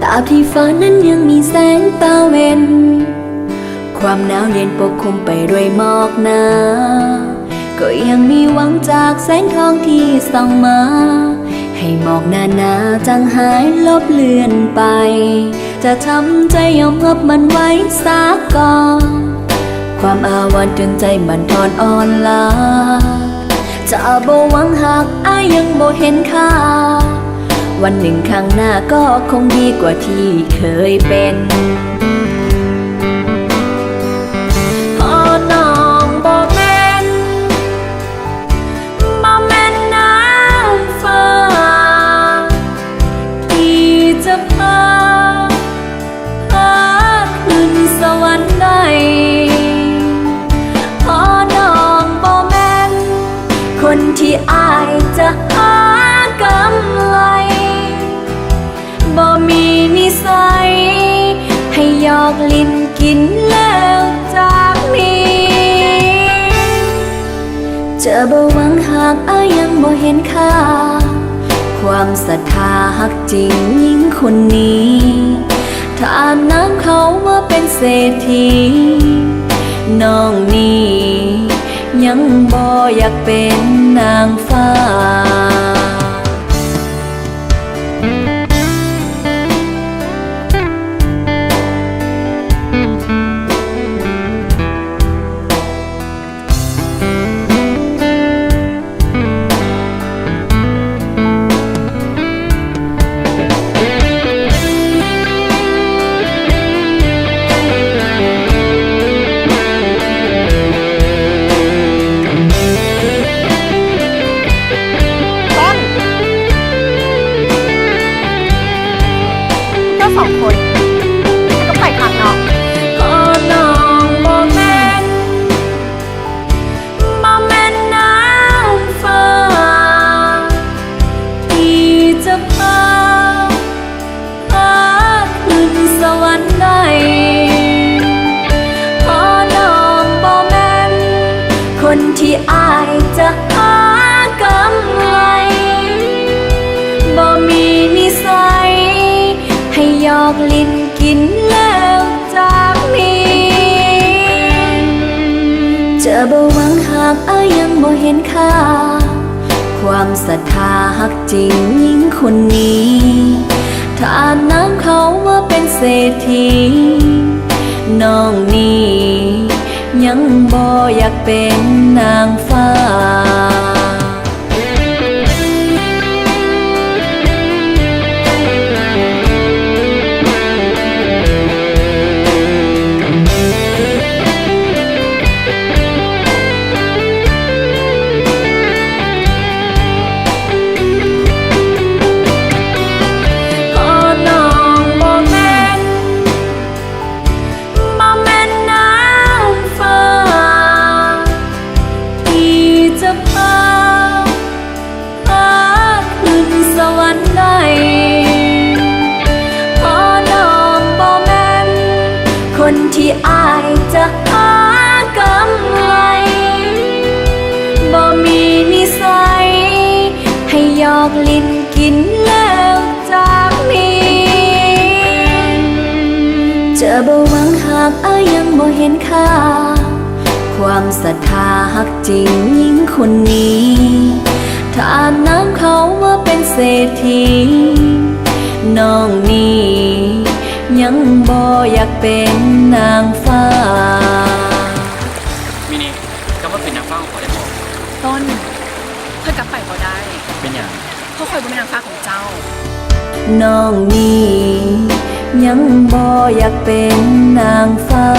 ราบที่ฟ้านั้นยังมีแสงตะเวนความหนาวเย็นปกคลุมไปด้วยหมอกหนาก็ยังมีหวังจากแสงทองที่ส่องมาให้หมอกหนาจางหายลบเลือนไปจะทำใจยอมรับมันไว้สักก่อนความอาวรณ์จนใจบั่นทอนอ่อนล้าจะบ่หวังหากอ้ายยังบ่เห็นค่าวันหนึ่งข้างหน้าก็คงดีกว่าที่เคยเป็นพอน้องบ่แม่นน้ำฟ้าที่จะพาขึ้นสวรรค์ได้พอน้องบ่แม่นคนที่อ้ายจะหากำไรบ่มีนิสัยให้หยอกลิ้นกินแล้วจากนี้จะบ่หวังหากอ้ายยังบ่เห็นค่าความศรัทธาฮักจริงยิ่งคนนี้ถ้าน้ำเขาว่าเป็นเศรษฐีน้องนี้ยังบ่อยากเป็นนางฟ้า2 คนก็ไปขับเนาะพอน้องบ่แม่นน้ำฟ้าที่จะพาขึ้นสวรรค์ได้พอน้องบ่แม่นคนที่อ้ายจะหากำไรบ่มีนิสัยให้หยอกลิ้นกินแล้วจากนี้จะบ่หวังหากอ้ายยังบ่เห็นค่าความศรัทธาฮักจริงยิ่งคนนี้ถ้าน้ำเขาว่าเป็นเศรษฐีน้องนี้ยังบ่อยากเป็นนางฟ้าคนที่อ้ายจะหากำไรบ่มีนิสัยให้หยอกลิ้นกินแล้วจากนี้จะบ่หวังหากอ้ายยังบ่เห็นค่าความศรัทธาฮักจริงยิ่งคนนี้ถ้าน้ำเขาว่าเป็นเศรษฐีน้องนี้ยังบ่อยากเป็นนางฟ้ามินิก็ว่าเป็นนางฟ้าของขอได้บอกต้นเพื่อกลับไปก็ได้เป็นอย่างเพราะคอยเป็นนางฟ้าของเจ้าน้องนี้ยังบ่อยากเป็นนางฟ้า